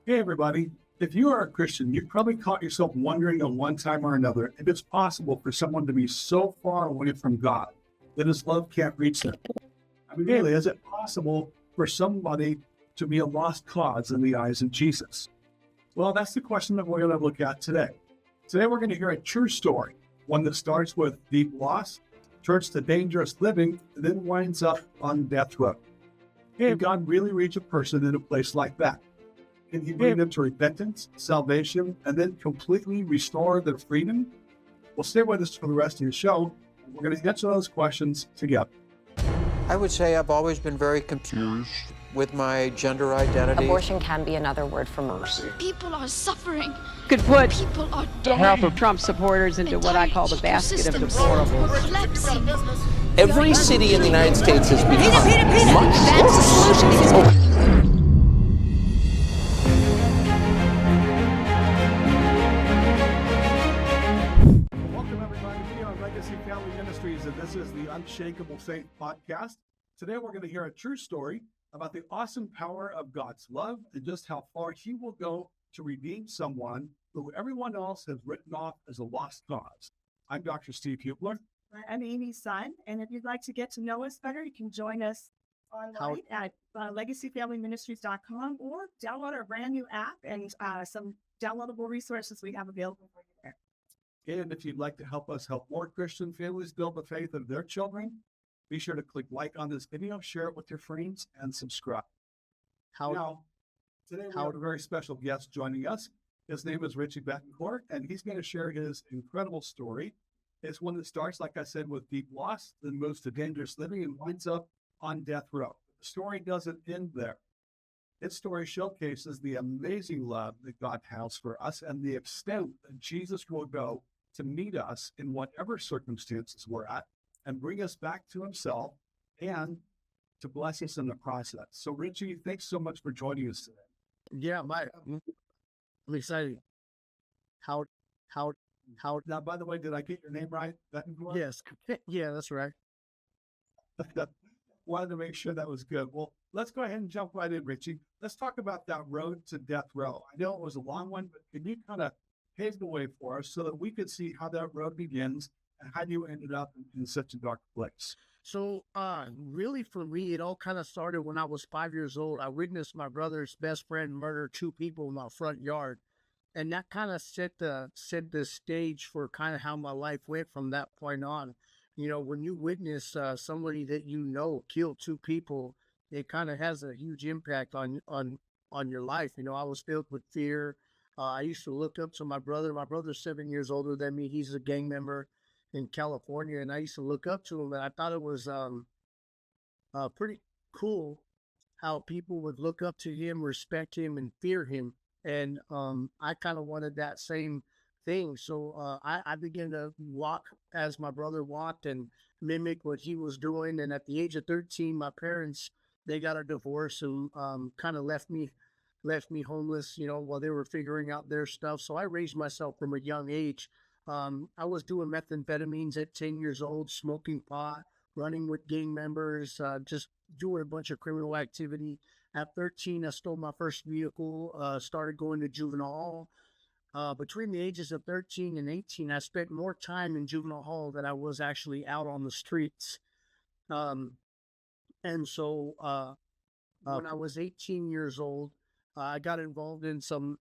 Hey, everybody. If you are a Christian, you've probably caught yourself wondering at one time or another if it's possible for someone to be so far away from God that his love can't reach them. I mean, really, is it possible for somebody to be a lost cause in the eyes of Jesus? Well, that's the question that we're going to look at today. Today, we're going to hear a true story, one that starts with deep loss, turns to dangerous living, and then winds up on death row. Can God really reach a person in a place like that? Can he bring them to repentance, salvation, and then completely restore their freedom? Well, stay with us for the rest of the show. We're going to answer those questions together. I would say I've always been very confused with my gender identity. Abortion can be another word for mercy. People are suffering. Could put People are dying. half of Trump supporters into what I call the basket of deplorables. Are collapsing. Every city in the United States has become much That's the solution. Welcome, everybody. We are Legacy Family Ministries, and this is the Unshakable Faith podcast. Today, we're going to hear a true story about the awesome power of God's love and just how far he will go to redeem someone who everyone else has written off as a lost cause. I'm Dr. Steve Hubler. I'm Amy's son, and if you'd like to get to know us better, you can join us online at legacyfamilyministries.com or download our brand new app and some downloadable resources we have available for you there. And if you'd like to help us help more Christian families build the faith of their children, be sure to click like on this video, share it with your friends, and subscribe. Now, today we have a very special guest joining us. His name is Richie Betancourt, and he's going to share his incredible story. It's one that starts, like I said, with deep loss, then moves to dangerous living and winds up on death row. The story doesn't end there. Its story showcases the amazing love that God has for us and the extent that Jesus will go to meet us in whatever circumstances we're at and bring us back to himself and to bless us in the process. So, Richie, thanks so much for joining us today. Yeah, I'm excited. How? Now, by the way, did I get your name right? Yes. Yeah, that's right. Wanted to make sure that was good. Well, let's go ahead and jump right in, Richie. Let's talk about that road to death row. I know it was a long one, but can you kind of pave the way for us so that we could see how that road begins and how you ended up in such a dark place? So, really for me, it all kind of started when I was 5 years old. I witnessed my brother's best friend murder two people in my front yard. And that kind of set the stage for kind of how my life went from that point on. You know, when you witness somebody that you know kill two people, it kind of has a huge impact on your life. You know, I was filled with fear. I used to look up to my brother. My brother's 7 years older than me. He's a gang member in California, and I used to look up to him. And I thought it was pretty cool how people would look up to him, respect him, and fear him. And I kind of wanted that same thing. So I began to walk as my brother walked and mimic what he was doing. And at the age of 13, my parents, they got a divorce and kind of left me homeless, you know, while they were figuring out their stuff. So I raised myself from a young age. I was doing methamphetamines at 10 years old, smoking pot, running with gang members, just doing a bunch of criminal activity. At 13, I stole my first vehicle, started going to juvenile hall. Between the ages of 13 and 18, I spent more time in juvenile hall than I was actually out on the streets. And so when I was 18 years old, I got involved in some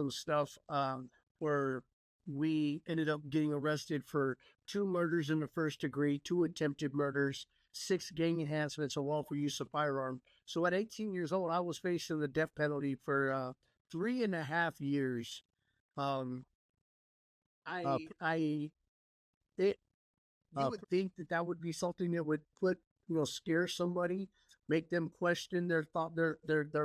stuff where we ended up getting arrested for 2 murders in the first degree, 2 attempted murders, 6 gang enhancements, a lawful use of firearm. So at 18 years old, I was facing the death penalty for 3.5 years. I would think that would be something that would scare somebody, make them question their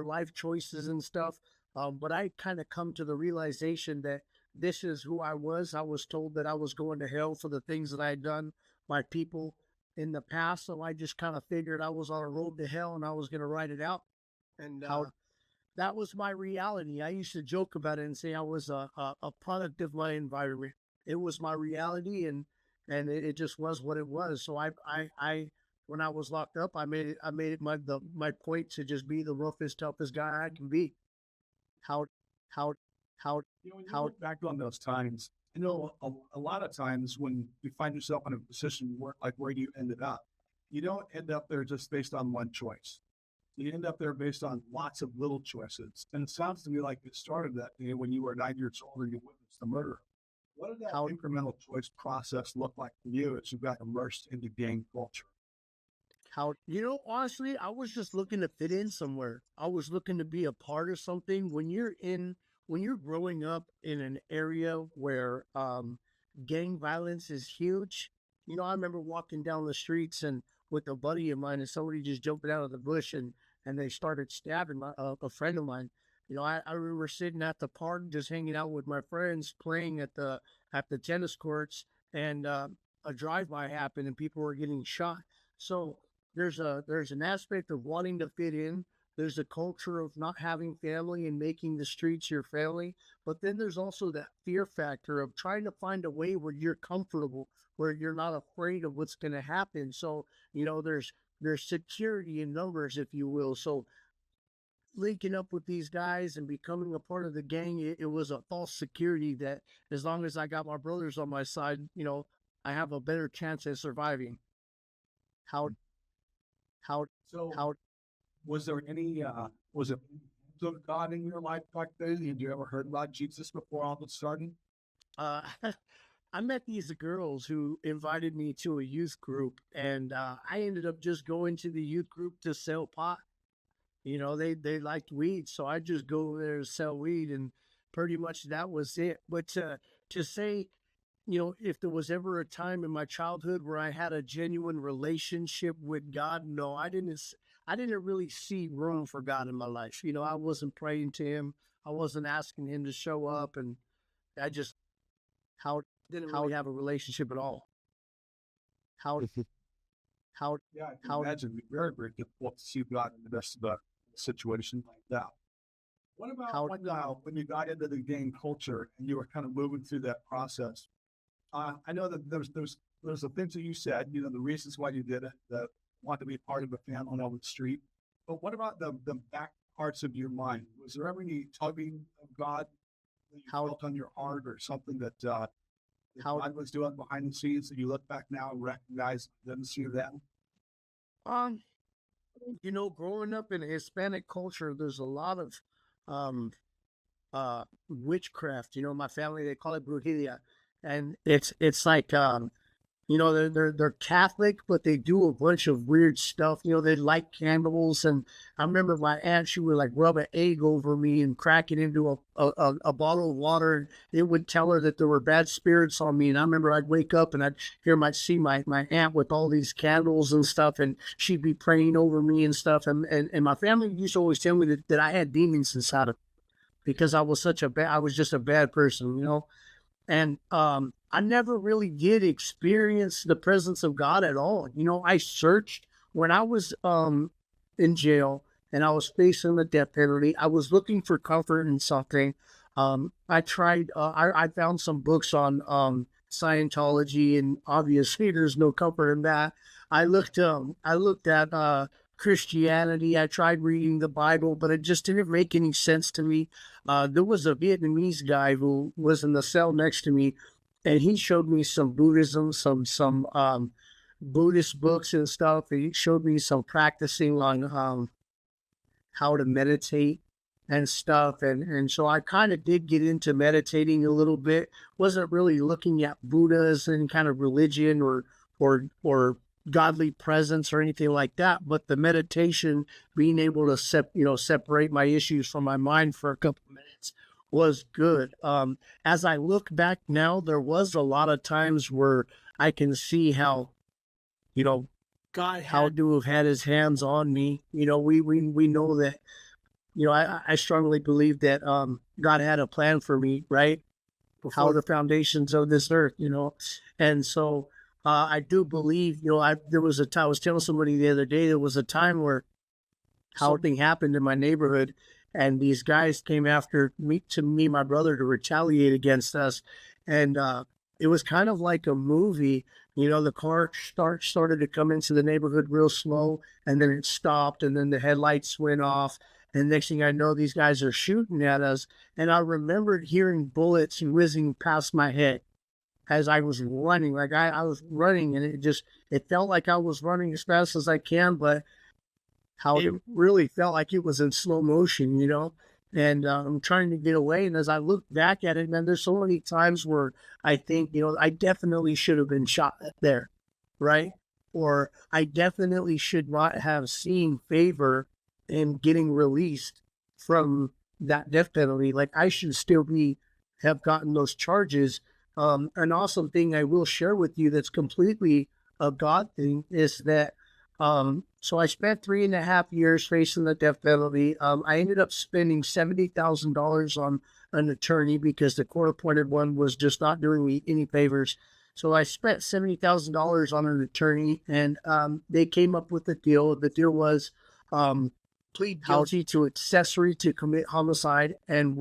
life choices and stuff. But I kind of come to the realization that this is who I was. I was told that I was going to hell for the things that I had done, my people in the past. So I just kind of figured I was on a road to hell and I was going to ride it out. And that was my reality. I used to joke about it and say I was a product of my environment. It was my reality, and it just was what it was. So I when I was locked up, I made it my point to just be the roughest, toughest guy I can be. How how When you look back on those times, a lot of times when you find yourself in a position where you ended up, you don't end up there just based on one choice. You end up there based on lots of little choices. And it sounds to me like it started that day when you were 9 years old and you witnessed the murder. What did that incremental choice process look like for you as you got immersed into gang culture? Honestly, I was just looking to fit in somewhere. I was looking to be a part of something. When you're growing up in an area where gang violence is huge, I remember walking down the streets and with a buddy of mine and somebody just jumping out of the bush and they started stabbing a friend of mine. I remember sitting at the park just hanging out with my friends playing at the tennis courts, and a drive-by happened and people were getting shot. So there's an aspect of wanting to fit in. There's a culture of not having family and making the streets your family. But then there's also that fear factor of trying to find a way where you're comfortable, where you're not afraid of what's going to happen. So, there's security in numbers, if you will. So linking up with these guys and becoming a part of the gang, it was a false security that as long as I got my brothers on my side, I have a better chance at surviving. Was there any, was it God in your life back then? Had you ever heard about Jesus before all this started? I met these girls who invited me to a youth group, and I ended up just going to the youth group to sell pot. They liked weed, so I just go there to sell weed, and pretty much that was it. But to say, if there was ever a time in my childhood where I had a genuine relationship with God, no, I didn't really see room for God in my life. I wasn't praying to him. I wasn't asking him to show up, and I just didn't really have a relationship at all. Yeah, I can imagine it'd be very, very difficult to see God in the midst of a situation like that. What about when you got into the gang culture and you were kind of moving through that process? I know that there's the things that you said, the reasons why you did it, that want to be part of a family on the street. But what about the back parts of your mind? Was there ever any tugging of God that you felt on your heart, or something that God was doing behind the scenes that you look back now and recognize didn't see then? Growing up in a Hispanic culture, there's a lot of witchcraft. My family, they call it brujeria, and it's like they're Catholic, but they do a bunch of weird stuff. They light candles, and I remember my aunt, she would like rub an egg over me and crack it into a bottle of water, and it would tell her that there were bad spirits on me. And I remember I'd wake up and I'd see my aunt with all these candles and stuff, and she'd be praying over me and stuff. And my family used to always tell me that I had demons inside of me because I was just a bad person, And I never really did experience the presence of God at all. I searched when I was in jail and I was facing the death penalty. I was looking for comfort in something. I tried. I found some books on Scientology, and obviously there's no comfort in that. I looked at Christianity. I tried reading the Bible, but it just didn't make any sense to me. There was a Vietnamese guy who was in the cell next to me, and he showed me some Buddhism, some Buddhist books and stuff. And he showed me some practicing on how to meditate and stuff. And so I kind of did get into meditating a little bit. Wasn't really looking at Buddha as any kind of religion or godly presence or anything like that, but the meditation, being able to separate my issues from my mind for a couple of minutes was good. As I look back now, there was a lot of times where I can see how, God had to have had his hands on me. We know that, I strongly believe that God had a plan for me, right? Before the foundations of this earth, and so I do believe, there was a time, I was telling somebody the other day, there was a time where something happened in my neighborhood, and these guys came after me, my brother, to retaliate against us. And it was kind of like a movie. The car started to come into the neighborhood real slow, and then it stopped, and then the headlights went off. And next thing I know, these guys are shooting at us. And I remembered hearing bullets whizzing past my head as I was running. Like I was running, and it felt like I was running as fast as I can, but it really felt like it was in slow motion, you know? And I'm trying to get away. And as I look back at it, man, there's so many times where I think, you know, I definitely should have been shot there, right? Or I definitely should not have seen favor in getting released from that death penalty. Like I should still have gotten those charges. An awesome thing I will share with you that's completely a God thing is that so I spent 3.5 years facing the death penalty. I ended up spending $70,000 on an attorney because the court-appointed one was just not doing me any favors. So I spent $70,000 on an attorney, and they came up with a deal. The deal was plead guilty to accessory to commit homicide, and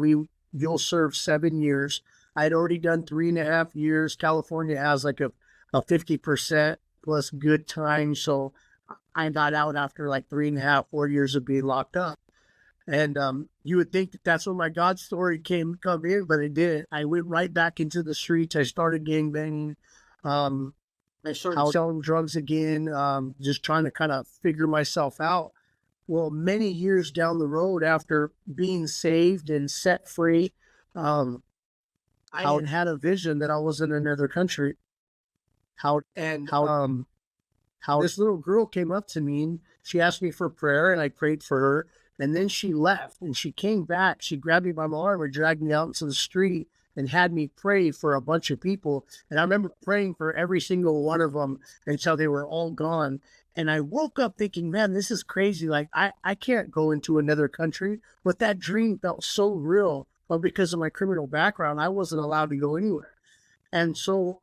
you'll serve 7 years. I had already done 3.5 years. California has like a 50% plus good time, so I got out after like 3.5, 4 years of being locked up. And you would think that that's where my God story come in, but it didn't. I went right back into the streets. I started gangbanging. I started selling drugs again, just trying to kind of figure myself out. Well, many years down the road after being saved and set free, I had a vision that I was in another country. How this little girl came up to me and she asked me for prayer, and I prayed for her. And then she left, and she came back. She grabbed me by my arm and dragged me out into the street and had me pray for a bunch of people. And I remember praying for every single one of them until they were all gone. And I woke up thinking, man, this is crazy. Like, I can't go into another country. But that dream felt so real. But because of my criminal background, I wasn't allowed to go anywhere. And so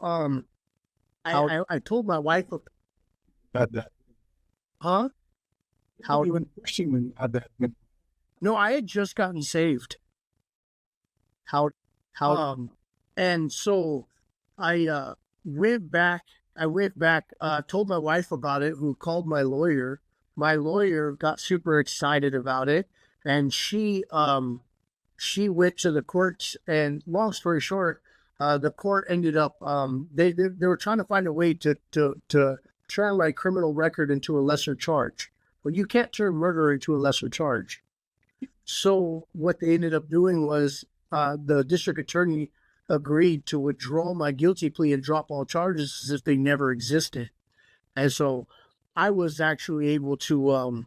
I told my wife, huh? How you went fishing when you had that? No, I had just gotten saved. And so I went back, told my wife about it, who called my lawyer. My lawyer got super excited about it, and she went to the courts, and long story short, the court ended up, they were trying to find a way to turn my criminal record into a lesser charge. Well, you can't turn murder into a lesser charge. So what they ended up doing was the district attorney agreed to withdraw my guilty plea and drop all charges as if they never existed. And so I was actually able to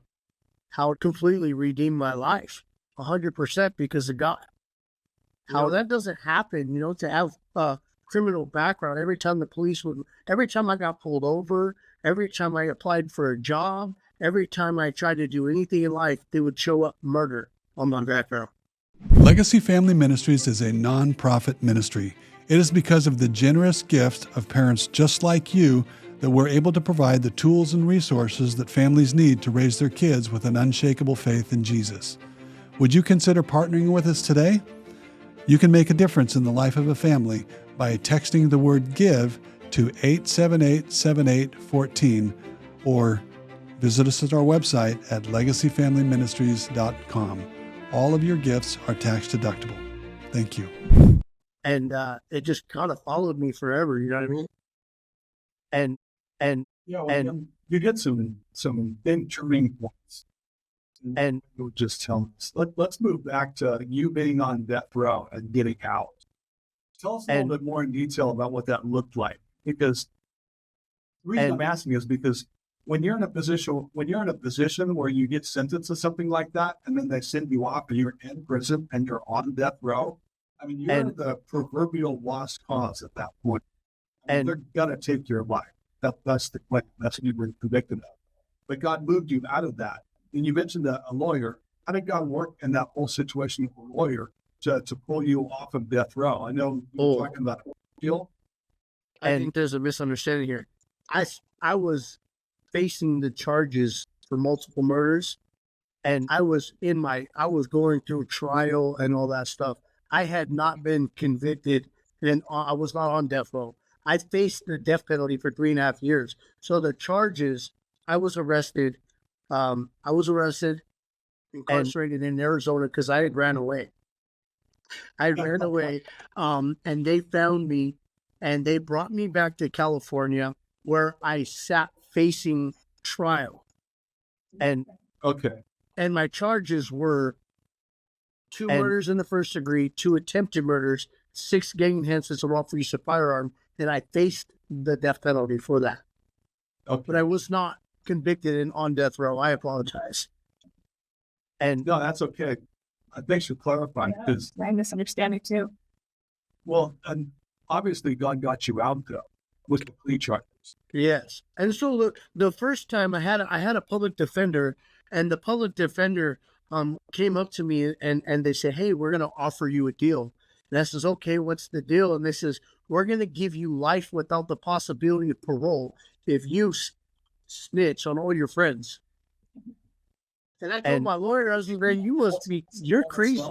completely redeem my life 100% because of God. That doesn't happen, you know, to have a criminal background. Every time I got pulled over, every time I applied for a job, every time I tried to do anything in life, they would show up murder on my background. Legacy Family Ministries is a non-profit ministry. It is because of the generous gift of parents just like you that we're able to provide the tools and resources that families need to raise their kids with an unshakable faith in Jesus. Would you consider partnering with us today? You can make a difference in the life of a family by texting the word GIVE to 878-7814 or visit us at our website at legacyfamilyministries.com. All of your gifts are tax deductible. Thank you. And it just kind of followed me forever, you know what I mean? And you get some big turning points. And you'll just tell us. Let's move back to you being on death row and getting out. Tell us a little bit more in detail about what that looked like. Because the reason I'm asking is because when you're in a position where you get sentenced to something like that, and then they send you off and you're in prison and you're on death row, I mean, you're the proverbial lost cause at that point. And they're gonna take your life. That's the point. That's what you were convicted of. But God moved you out of that. And you mentioned a lawyer. How did God work in that whole situation with a lawyer to pull you off of death row? I know you're talking about deal. I think there's a misunderstanding here. I was facing the charges for multiple murders, and I was going through trial and all that stuff. I had not been convicted, and I was not on death row. I faced the death penalty for 3.5 years. So the charges, I was arrested incarcerated in Arizona because I had ran away. I ran away, and they found me, and they brought me back to California, where I sat facing trial, and Okay. and my charges were 2 murders in the first degree, 2 attempted murders, 6 gang enhancements of lawful use of firearm, and I faced the death penalty for that. Okay. But I was not convicted and on death row. I apologize. And No, that's okay. Thanks for clarifying. Because, My misunderstanding too. well, and obviously God got you out though with the plea charges. yes, and so the first time I had a public defender, and the public defender came up to me and they said, "Hey, we're gonna offer you a deal." And I says, "Okay, what's the deal?" And they says, "We're gonna give you life without the possibility of parole if you snitch on all your friends." And I told my lawyer, I was like, "You're crazy."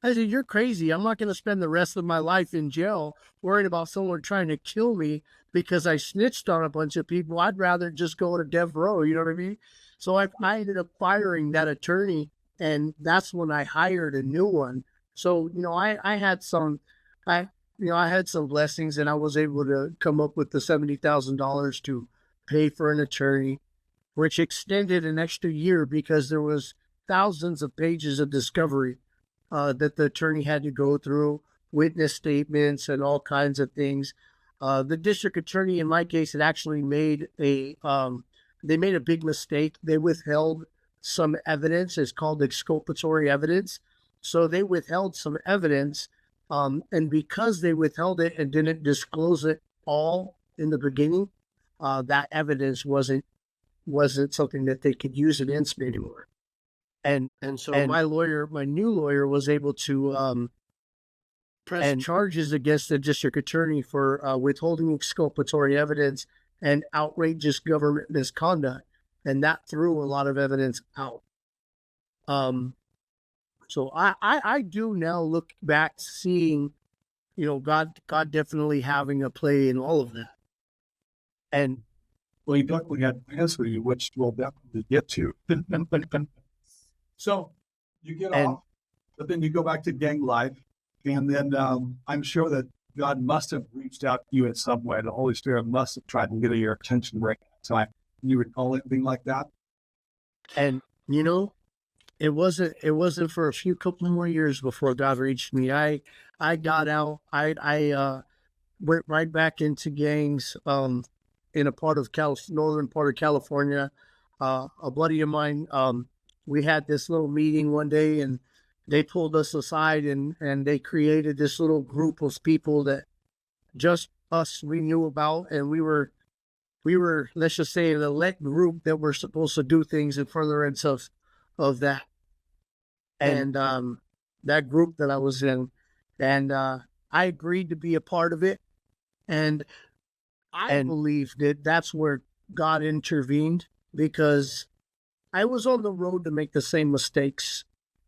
I said, "You're crazy. I'm not going to spend the rest of my life in jail worried about someone trying to kill me because I snitched on a bunch of people. I'd rather just go to death row." You know what I mean? So I ended up firing that attorney, and that's when I hired a new one. So, I had some blessings, and I was able to come up with the $70,000 to pay for an attorney, which extended an extra year because there was thousands of pages of discovery that the attorney had to go through, witness statements and all kinds of things. The district attorney, in my case, had actually made a big mistake. They withheld some evidence. It's called exculpatory evidence. So they withheld some evidence, and because they withheld it and didn't disclose it all in the beginning, that evidence wasn't something that they could use against me anymore. And so my new lawyer was able to press charges against the district attorney for withholding exculpatory evidence and outrageous government misconduct, and that threw a lot of evidence out. So I do now look back seeing, God definitely having a play in all of that. And Well, you definitely had plans for you, which we'll definitely get to. So you get off, but then you go back to gang life, and then I'm sure that God must have reached out to you in some way. The Holy Spirit must have tried to get your attention right at that time. You recall anything like that? And it wasn't for a couple more years before God reached me. I got out. I went right back into gangs in a part of northern part of California. A buddy of mine, we had this little meeting one day, and they pulled us aside and they created this little group of people that just we knew about, and we were, let's just say, an elect group that were supposed to do things in furtherance of that. And that group that I was in, and I agreed to be a part of it. And I believe that that's where God intervened, because I was on the road to make the same mistakes.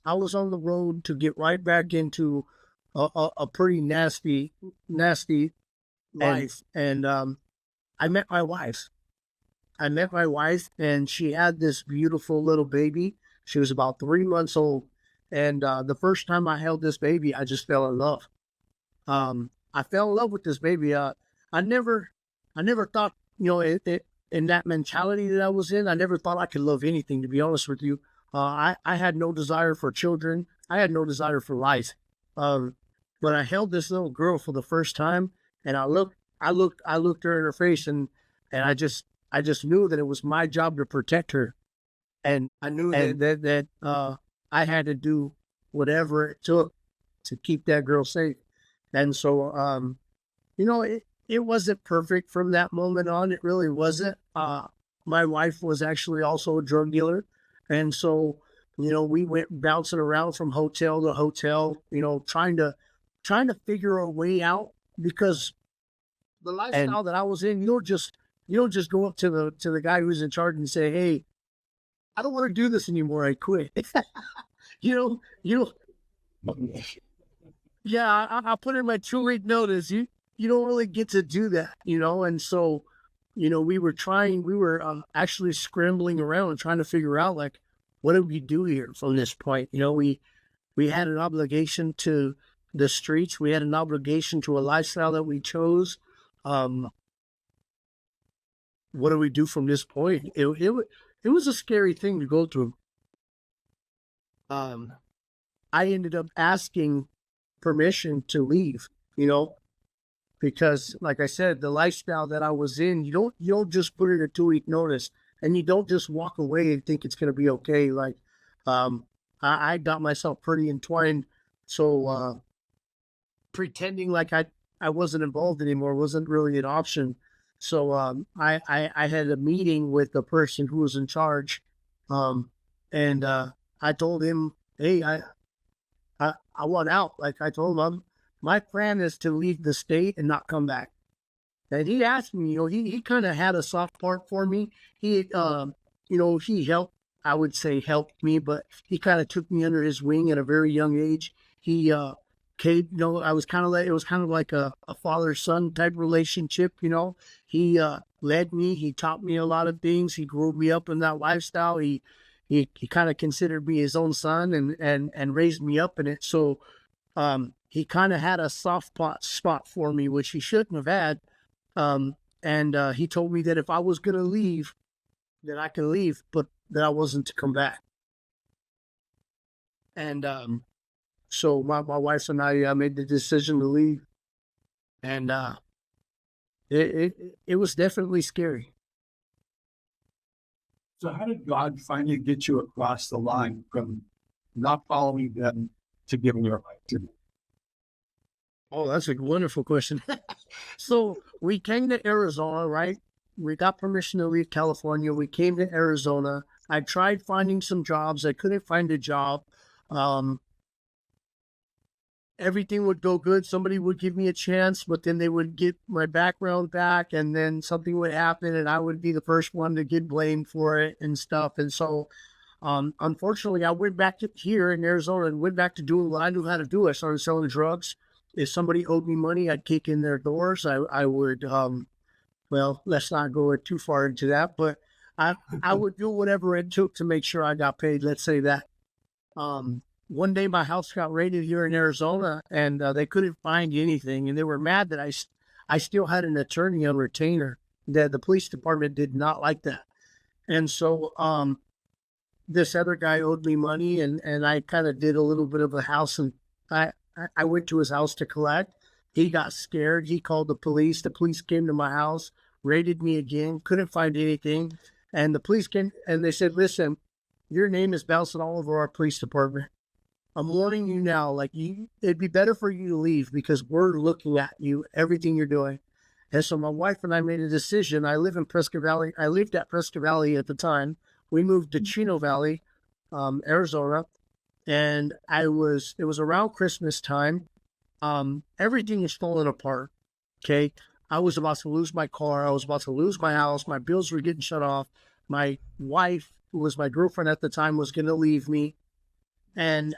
I was on the road to get right back into a pretty nasty life. And I met my wife. And she had this beautiful little baby. She was about 3 months old. And the first time I held this baby, I just fell in love. I fell in love with this baby. I never thought, in that mentality that I was in, I never thought I could love anything, to be honest with you. I had no desire for children. I had no desire for life. But I held this little girl for the first time, and I looked her in her face, and I just knew that it was my job to protect her. And I knew that I had to do whatever it took to keep that girl safe. And so, it wasn't perfect from that moment on. It really wasn't. My wife was actually also a drug dealer. And so, we went bouncing around from hotel to hotel, trying to figure a way out, because the lifestyle that I was in, you don't just go up to the guy who's in charge and say, "Hey, I don't want to do this anymore. I quit." Yeah, I put in my 2-week notice. You don't really get to do that, And so, we were actually scrambling around and trying to figure out, like, what do we do here from this point? You know, we had an obligation to the streets. We had an obligation to a lifestyle that we chose. What do we do from this point? It was a scary thing to go through. I ended up asking permission to leave, you know, because like I said, the lifestyle that I was in, you don't just put in a 2-week notice, and you don't just walk away and think it's going to be okay. Like, I got myself pretty entwined. So, pretending like I wasn't involved anymore wasn't really an option. So, I had a meeting with the person who was in charge. And I told him, hey, I want out. Like I told him, my plan is to leave the state and not come back. And he asked me, you know, he kind of had a soft part for me. He, you know, he helped me, but he kind of took me under his wing at a very young age. He, you know, it was kind of like a father-son type relationship, you know. He led me, he taught me a lot of things. He grew me up in that lifestyle. He kind of considered me his own son and raised me up in it. So he kind of had a soft spot for me, which he shouldn't have had. And he told me that if I was going to leave, that I could leave, but that I wasn't to come back. And so my wife and I made the decision to leave. And it was definitely scary. So how did God finally get you across the line from not following them to giving your life to them? Oh, that's a wonderful question. So we came to Arizona, right? We got permission to leave California. We came to Arizona. I tried finding some jobs. I couldn't find a job. Everything would go good. Somebody would give me a chance, but then they would get my background back, and then something would happen, and I would be the first one to get blamed for it and stuff. And so, unfortunately, I went back to here in Arizona and went back to doing what I knew how to do. I started selling drugs. If somebody owed me money, I'd kick in their doors. I would, well, let's not go too far into that, but I would do whatever it took to make sure I got paid. Let's say that. One day my house got raided here in Arizona, and they couldn't find anything, and they were mad that I still had an attorney on retainer. That the police department did not like that. And so this other guy owed me money, and I kind of did a little bit of a house, and I went to his house to collect. He got scared. He called the police. The police came to my house, raided me again, couldn't find anything. And the police came, and they said, listen, your name is bouncing all over our police department. I'm warning you now, like, it'd be better for you to leave because we're looking at you, everything you're doing. And so my wife and I made a decision. I live in Prescott Valley. I lived at Prescott Valley at the time. We moved to Chino Valley, Arizona. And it was around Christmas time. Everything was falling apart. Okay. I was about to lose my car. I was about to lose my house. My bills were getting shut off. My wife, who was my girlfriend at the time, was going to leave me. And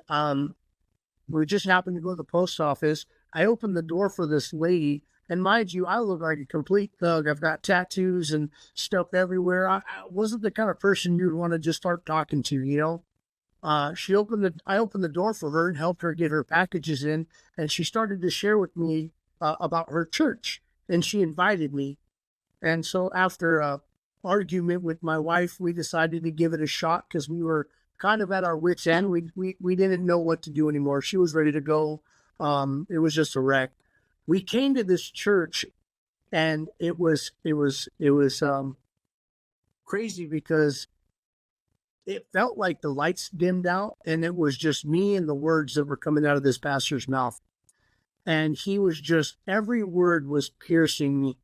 we just happened to go to the post office. I opened the door for this lady. And mind you, I look like a complete thug. I've got tattoos and stuff everywhere. I wasn't the kind of person you'd want to just start talking to, you know. I opened the door for her and helped her get her packages in. And she started to share with me about her church. And she invited me. And so after an argument with my wife, we decided to give it a shot because we were kind of at our wits' end. We didn't know what to do anymore. She was ready to go. It was just a wreck. We came to this church, and it was crazy because it felt like the lights dimmed out, and it was just me and the words that were coming out of this pastor's mouth. And he was just, every word was piercing me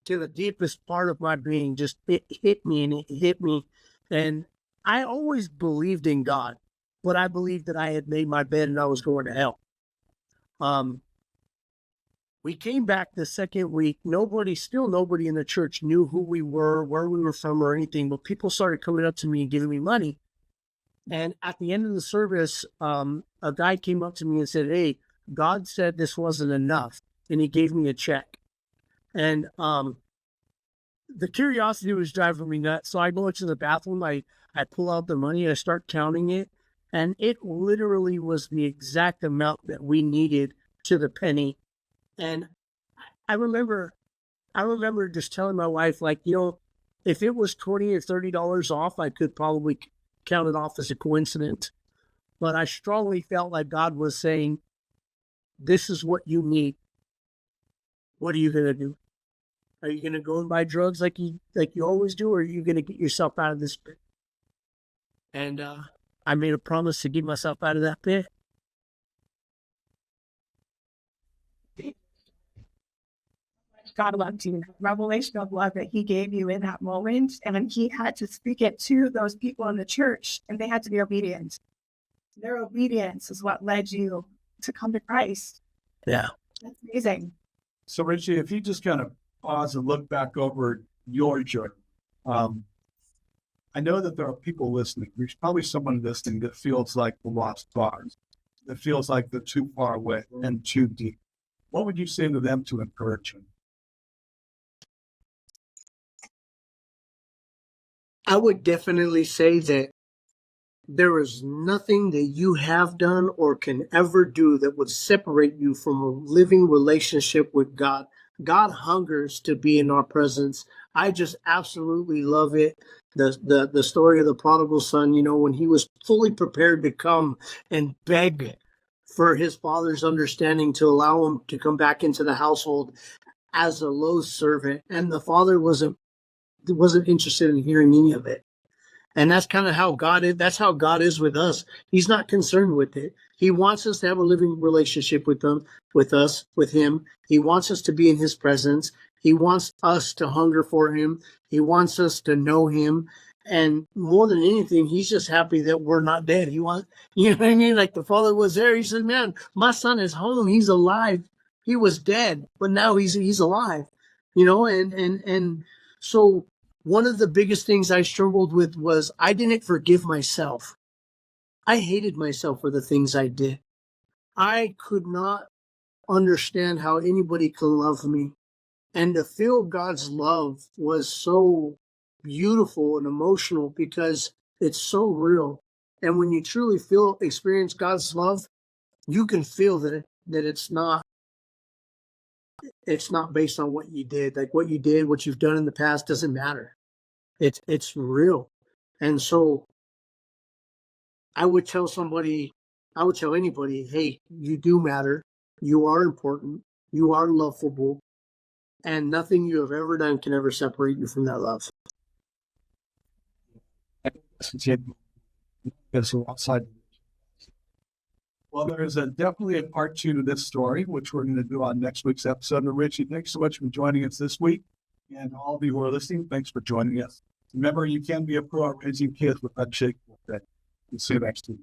to the deepest part of my being. Just, it hit me and it hit me. And I always believed in God, but I believed that I had made my bed and I was going to hell. We came back the second week. Nobody in the church knew who we were, where we were from or anything, but people started coming up to me and giving me money. And at the end of the service, a guy came up to me and said, hey, God said this wasn't enough. And he gave me a check. And the curiosity was driving me nuts. So I go into the bathroom. I I pull out the money, I start counting it, and it literally was the exact amount that we needed to the penny. And I remember just telling my wife, like, if it was $20 or $30 off, I could probably count it off as a coincidence. But I strongly felt like God was saying, this is what you need. What are you going to do? Are you going to go and buy drugs like you always do, or are you going to get yourself out of this pit? And I made a promise to get myself out of that pit. God loved you, revelation of love that he gave you in that moment. And he had to speak it to those people in the church, and they had to be obedient. Their obedience is what led you to come to Christ. Yeah. That's amazing. So, Richie, if you just kind of pause and look back over your journey, I know that there are people listening. There's probably someone listening that feels like the lost bars, that feels like they're too far away and too deep. What would you say to them to encourage them? I would definitely say that there is nothing that you have done or can ever do that would separate you from a living relationship with God. God hungers to be in our presence. I just absolutely love it. The story of the prodigal son, when he was fully prepared to come and beg for his father's understanding to allow him to come back into the household as a low servant, and the father wasn't interested in hearing any of it. And that's kind of how God is. That's how God is with us. He's not concerned with it. He wants us to have a living relationship with him. He wants us to be in his presence. He wants us to hunger for him. He wants us to know him. And more than anything, he's just happy that we're not dead. He wants, you know what I mean? Like the father was there. He said, man, my son is home. He's alive. He was dead, but now he's alive, and so one of the biggest things I struggled with was I didn't forgive myself. I hated myself for the things I did. I could not understand how anybody could love me. And to feel God's love was so beautiful and emotional because it's so real. And when you truly experience God's love, you can feel that it's not based on what you did. Like what you did, what you've done in the past doesn't matter. It's real. And so I would tell anybody, hey, you do matter. You are important. You are lovable. And nothing you have ever done can ever separate you from that love. Well, there is definitely a part 2 to this story, which we're going to do on next week's episode. And Richie, thanks so much for joining us this week. And all of you who are listening, thanks for joining us. Remember, you can be a pro at raising kids with Unshakable Faith. We'll see you next week.